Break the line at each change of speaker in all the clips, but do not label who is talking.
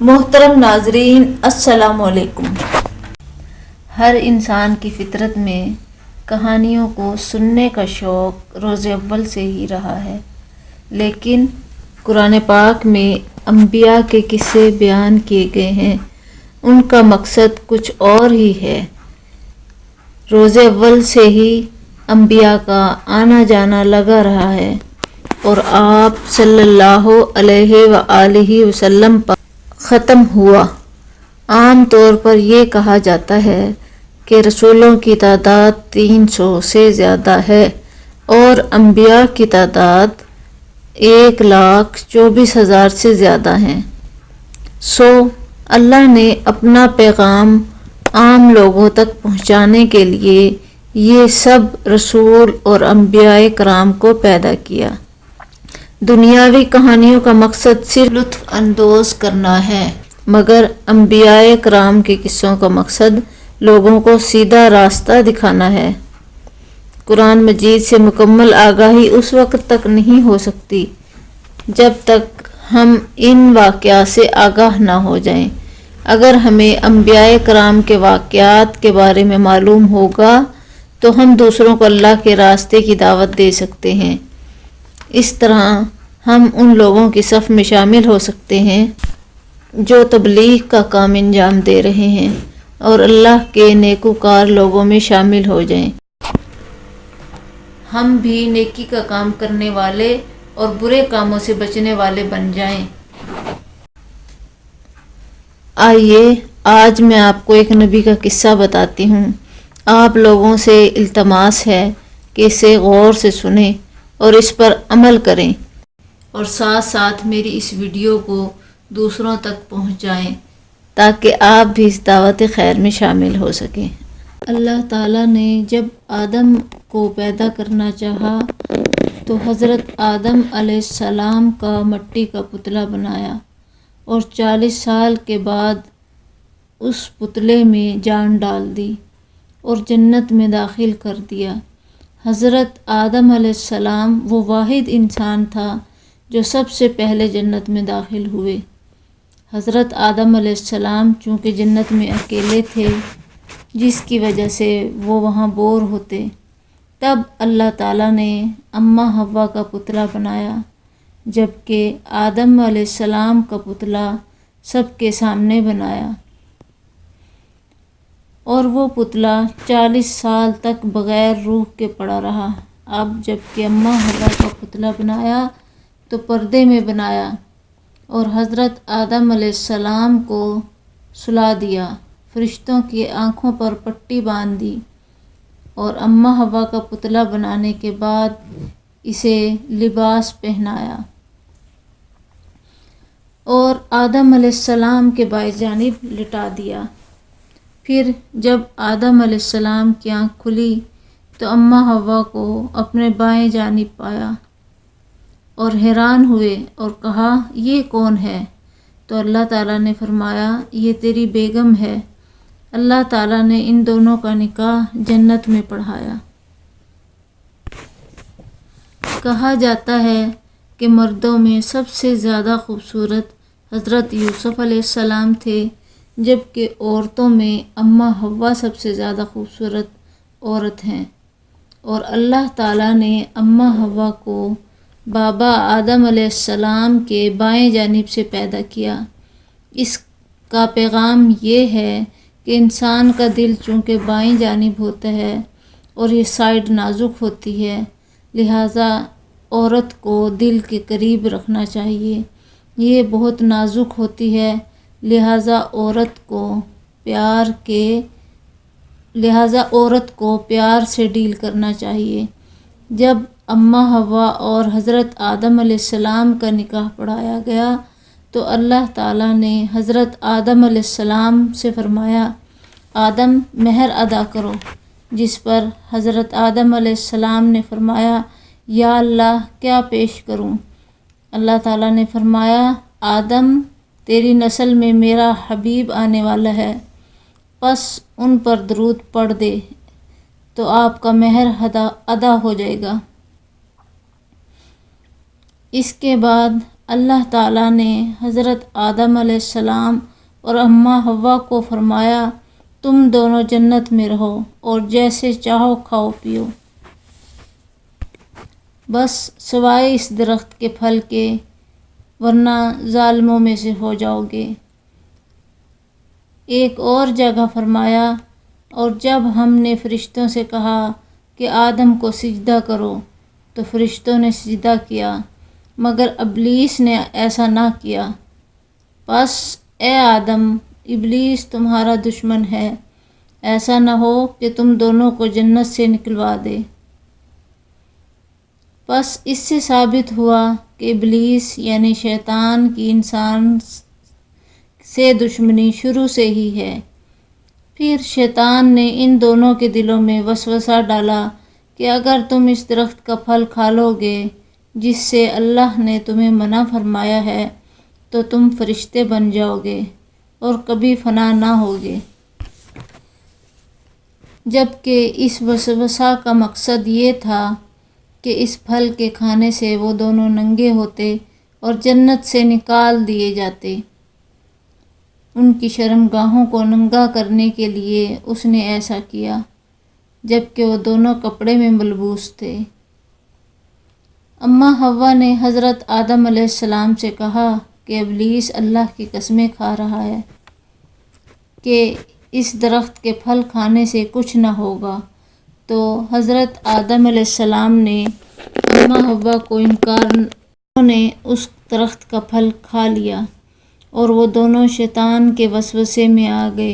محترم ناظرین، السلام علیکم۔ ہر انسان کی فطرت میں کہانیوں کو سننے کا شوق روز اول سے ہی رہا ہے، لیکن قرآن پاک میں انبیاء کے قصے بیان کیے گئے ہیں، ان کا مقصد کچھ اور ہی ہے۔ روز اول سے ہی انبیاء کا آنا جانا لگا رہا ہے اور آپ صلی اللہ علیہ وآلہ وسلم پر ختم ہوا۔ عام طور پر یہ کہا جاتا ہے کہ رسولوں کی تعداد 300 سے زیادہ ہے اور انبیاء کی تعداد 1,24,000 سے زیادہ ہیں۔ اللہ نے اپنا پیغام عام لوگوں تک پہنچانے کے لیے یہ سب رسول اور انبیاء کرام کو پیدا کیا۔ دنیاوی کہانیوں کا مقصد صرف لطف اندوز کرنا ہے، مگر انبیاء کرام کے قصوں کا مقصد لوگوں کو سیدھا راستہ دکھانا ہے۔ قرآن مجید سے مکمل آگاہی اس وقت تک نہیں ہو سکتی جب تک ہم ان واقعات سے آگاہ نہ ہو جائیں۔ اگر ہمیں انبیاء کرام کے واقعات کے بارے میں معلوم ہوگا تو ہم دوسروں کو اللہ کے راستے کی دعوت دے سکتے ہیں۔ اس طرح ہم ان لوگوں کی صف میں شامل ہو سکتے ہیں جو تبلیغ کا کام انجام دے رہے ہیں اور اللہ کے نیکوکار لوگوں میں شامل ہو جائیں۔ ہم بھی نیکی کا کام کرنے والے اور برے کاموں سے بچنے والے بن جائیں۔ آئیے آج میں آپ کو ایک نبی کا قصہ بتاتی ہوں۔ آپ لوگوں سے التماس ہے کہ اسے غور سے سنیں اور اس پر عمل کریں اور ساتھ ساتھ میری اس ویڈیو کو دوسروں تک پہنچائیں تاکہ آپ بھی اس دعوت خیر میں شامل ہو سکیں۔ اللہ تعالیٰ نے جب آدم کو پیدا کرنا چاہا تو حضرت آدم علیہ السلام کا مٹی کا پتلا بنایا اور 40 سال کے بعد اس پتلے میں جان ڈال دی اور جنت میں داخل کر دیا۔ حضرت آدم علیہ السلام وہ واحد انسان تھا جو سب سے پہلے جنت میں داخل ہوئے۔ حضرت آدم علیہ السلام چونکہ جنت میں اکیلے تھے، جس کی وجہ سے وہ وہاں بور ہوتے، تب اللہ تعالیٰ نے اماں حوا کا پتلا بنایا، جبکہ آدم علیہ السلام کا پتلا سب کے سامنے بنایا، اور وہ پتلا 40 سال تک بغیر روح کے پڑا رہا۔ اب جبکہ اماں حوا کا پتلا بنایا تو پردے میں بنایا اور حضرت آدم علیہ السلام کو سلا دیا، فرشتوں کی آنکھوں پر پٹی باندھ دی اور اماں حوا کا پتلا بنانے کے بعد اسے لباس پہنایا اور آدم علیہ السلام کے بائیں جانب لٹا دیا۔ پھر جب آدم علیہ السلام کی آنکھ کھلی تو اماں حوا کو اپنے بائیں جانب پایا اور حیران ہوئے اور کہا یہ کون ہے؟ تو اللہ تعالیٰ نے فرمایا یہ تیری بیگم ہے۔ اللہ تعالیٰ نے ان دونوں کا نکاح جنت میں پڑھایا۔ کہا جاتا ہے کہ مردوں میں سب سے زیادہ خوبصورت حضرت یوسف علیہ السلام تھے، جبکہ عورتوں میں اماں حوا سب سے زیادہ خوبصورت عورت ہیں، اور اللہ تعالیٰ نے اماں حوا کو بابا آدم علیہ السلام کے بائیں جانب سے پیدا کیا۔ اس کا پیغام یہ ہے کہ انسان کا دل چونکہ بائیں جانب ہوتا ہے اور یہ سائیڈ نازک ہوتی ہے، لہٰذا عورت کو دل کے قریب رکھنا چاہیے۔ یہ بہت نازک ہوتی ہے، لہٰذا عورت کو پیار سے ڈیل کرنا چاہیے۔ جب اماں حوا اور حضرت آدم علیہ السلام کا نکاح پڑھایا گیا تو اللہ تعالیٰ نے حضرت آدم علیہ السلام سے فرمایا آدم مہر ادا کرو، جس پر حضرت آدم علیہ السلام نے فرمایا یا اللہ کیا پیش کروں؟ اللہ تعالیٰ نے فرمایا آدم تیری نسل میں میرا حبیب آنے والا ہے، پس ان پر درود پڑھ دے تو آپ کا مہر ادا ہو جائے گا۔ اس کے بعد اللہ تعالیٰ نے حضرت آدم علیہ السلام اور اماں حوا کو فرمایا تم دونوں جنت میں رہو اور جیسے چاہو کھاؤ پیو، بس سوائے اس درخت کے پھل کے، ورنہ ظالموں میں سے ہو جاؤ گے۔ ایک اور جگہ فرمایا اور جب ہم نے فرشتوں سے کہا کہ آدم کو سجدہ کرو تو فرشتوں نے سجدہ کیا، مگر ابلیس نے ایسا نہ کیا۔ پس اے آدم، ابلیس تمہارا دشمن ہے، ایسا نہ ہو کہ تم دونوں کو جنت سے نکلوا دے۔ پس اس سے ثابت ہوا کہ ابلیس یعنی شیطان کی انسان سے دشمنی شروع سے ہی ہے۔ پھر شیطان نے ان دونوں کے دلوں میں وسوسہ ڈالا کہ اگر تم اس درخت کا پھل کھا لو گے جس سے اللہ نے تمہیں منع فرمایا ہے تو تم فرشتے بن جاؤ گے اور کبھی فنا نہ ہوگے، جبکہ اس وسوسہ کا مقصد یہ تھا کہ اس پھل کے کھانے سے وہ دونوں ننگے ہوتے اور جنت سے نکال دیے جاتے۔ ان کی شرمگاہوں کو ننگا کرنے کے لیے اس نے ایسا کیا، جبکہ وہ دونوں کپڑے میں ملبوس تھے۔ اماں حوا نے حضرت آدم علیہ السلام سے کہا کہ ابلیس اللہ کی قسمیں کھا رہا ہے کہ اس درخت کے پھل کھانے سے کچھ نہ ہوگا، تو حضرت آدم علیہ السلام نے اماں حوا کو انہوں نے اس درخت کا پھل کھا لیا اور وہ دونوں شیطان کے وسوسے میں آ گئے۔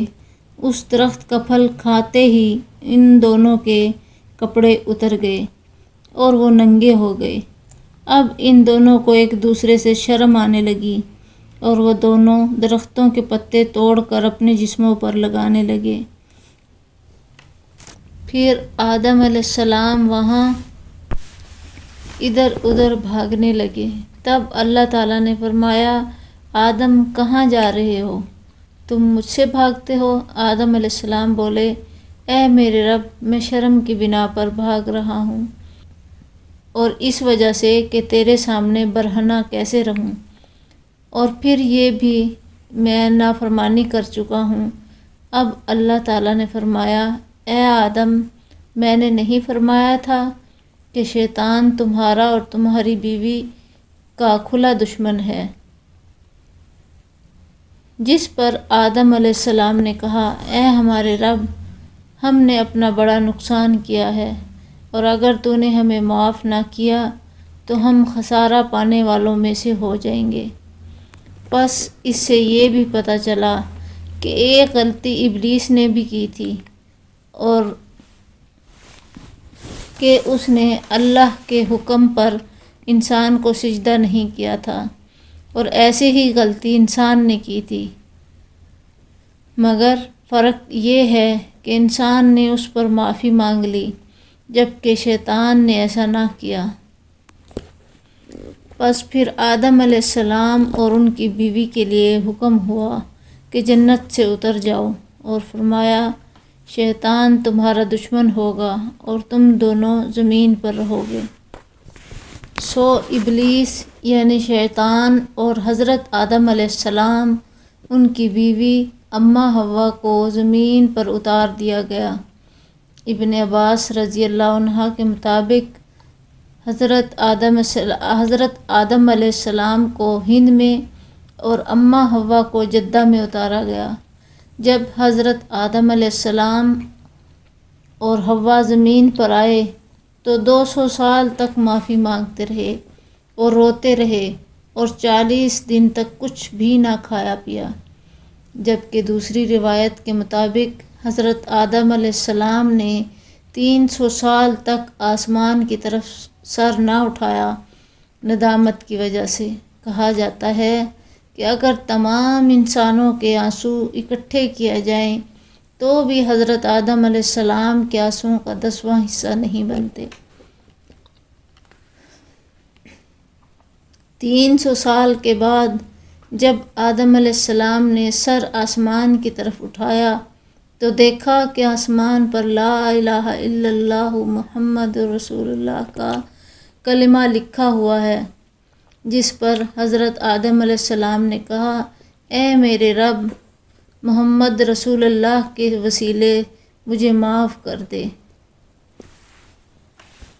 اس درخت کا پھل کھاتے ہی ان دونوں کے کپڑے اتر گئے اور وہ ننگے ہو گئے۔ اب ان دونوں کو ایک دوسرے سے شرم آنے لگی اور وہ دونوں درختوں کے پتے توڑ کر اپنے جسموں پر لگانے لگے۔ پھر آدم علیہ السلام وہاں ادھر ادھر بھاگنے لگے۔ تب اللہ تعالیٰ نے فرمایا آدم کہاں جا رہے ہو؟ تم مجھ سے بھاگتے ہو؟ آدم علیہ السلام بولے اے میرے رب، میں شرم کی بنا پر بھاگ رہا ہوں، اور اس وجہ سے کہ تیرے سامنے برہنہ کیسے رہوں، اور پھر یہ بھی میں نافرمانی کر چکا ہوں۔ اب اللہ تعالیٰ نے فرمایا اے آدم، میں نے نہیں فرمایا تھا کہ شیطان تمہارا اور تمہاری بیوی کا کھلا دشمن ہے؟ جس پر آدم علیہ السلام نے کہا اے ہمارے رب، ہم نے اپنا بڑا نقصان کیا ہے، اور اگر تو نے ہمیں معاف نہ کیا تو ہم خسارہ پانے والوں میں سے ہو جائیں گے۔ بس اس سے یہ بھی پتہ چلا کہ ایک غلطی ابلیس نے بھی کی تھی، اور کہ اس نے اللہ کے حکم پر انسان کو سجدہ نہیں کیا تھا، اور ایسے ہی غلطی انسان نے کی تھی، مگر فرق یہ ہے کہ انسان نے اس پر معافی مانگ لی جبکہ شیطان نے ایسا نہ کیا۔ پس پھر آدم علیہ السلام اور ان کی بیوی کے لیے حکم ہوا کہ جنت سے اتر جاؤ، اور فرمایا شیطان تمہارا دشمن ہوگا اور تم دونوں زمین پر رہو گے۔ سو ابلیس یعنی شیطان اور حضرت آدم علیہ السلام، ان کی بیوی اماں حوا کو زمین پر اتار دیا گیا۔ ابن عباس رضی اللہ عنہ کے مطابق حضرت آدم علیہ السلام کو ہند میں اور اماں حوا کو جدہ میں اتارا گیا۔ جب حضرت آدم علیہ السلام اور حوا زمین پر آئے تو 200 سال تک معافی مانگتے رہے اور روتے رہے اور 40 دن تک کچھ بھی نہ کھایا پیا، جبکہ دوسری روایت کے مطابق حضرت آدم علیہ السلام نے 300 سال تک آسمان کی طرف سر نہ اٹھایا ندامت کی وجہ سے۔ کہا جاتا ہے کہ اگر تمام انسانوں کے آنسو اکٹھے کیا جائیں تو بھی حضرت آدم علیہ السلام کے آنسوؤں کا 10واں حصہ نہیں بنتے۔ 300 سال کے بعد جب آدم علیہ السلام نے سر آسمان کی طرف اٹھایا تو دیکھا کہ آسمان پر لا الہ الا اللہ محمد رسول اللہ کا کلمہ لکھا ہوا ہے، جس پر حضرت آدم علیہ السلام نے کہا، اے میرے رب، محمد رسول اللہ کے وسیلے مجھے معاف کر دے۔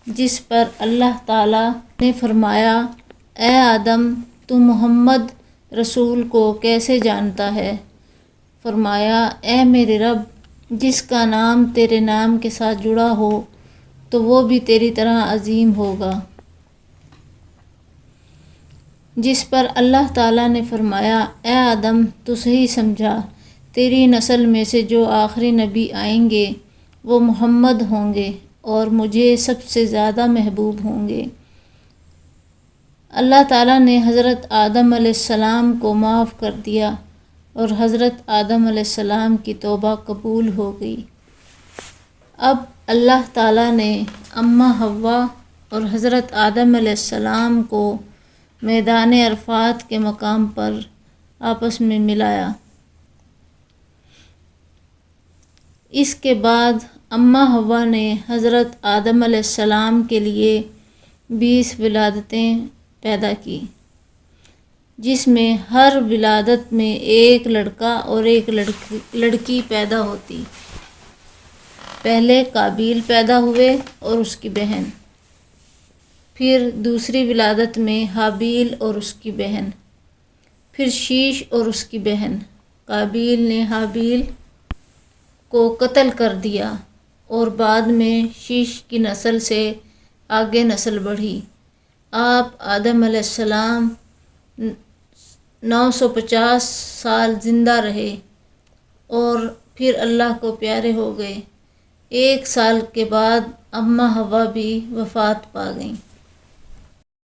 جس پر اللہ تعالیٰ نے فرمایا، اے آدم، تو محمد رسول کو کیسے جانتا ہے؟ فرمایا، اے میرے رب، جس کا نام تیرے نام کے ساتھ جڑا ہو تو وہ بھی تیری طرح عظیم ہوگا۔ جس پر اللہ تعالیٰ نے فرمایا، اے آدم، تو صحیح سمجھا، تیری نسل میں سے جو آخری نبی آئیں گے وہ محمد ہوں گے اور مجھے سب سے زیادہ محبوب ہوں گے۔ اللہ تعالیٰ نے حضرت آدم علیہ السلام کو معاف کر دیا اور حضرت آدم علیہ السلام کی توبہ قبول ہو گئی۔ اب اللہ تعالیٰ نے اماں حوا اور حضرت آدم علیہ السلام کو میدان عرفات کے مقام پر آپس میں ملایا۔ اس کے بعد اماں حوا نے حضرت آدم علیہ السلام کے لیے 20 ولادتیں پیدا کی، جس میں ہر ولادت میں ایک لڑکا اور ایک لڑکی پیدا ہوتی۔ پہلے قابیل پیدا ہوئے اور اس کی بہن، پھر دوسری ولادت میں حابیل اور اس کی بہن، پھر شیش اور اس کی بہن۔ قابیل نے حابیل کو قتل کر دیا اور بعد میں شیش کی نسل سے آگے نسل بڑھی۔ آپ آدم علیہ السلام 950 سال زندہ رہے اور پھر اللہ کو پیارے ہو گئے۔ 1 سال کے بعد اماں حوا بھی وفات پا گئیں۔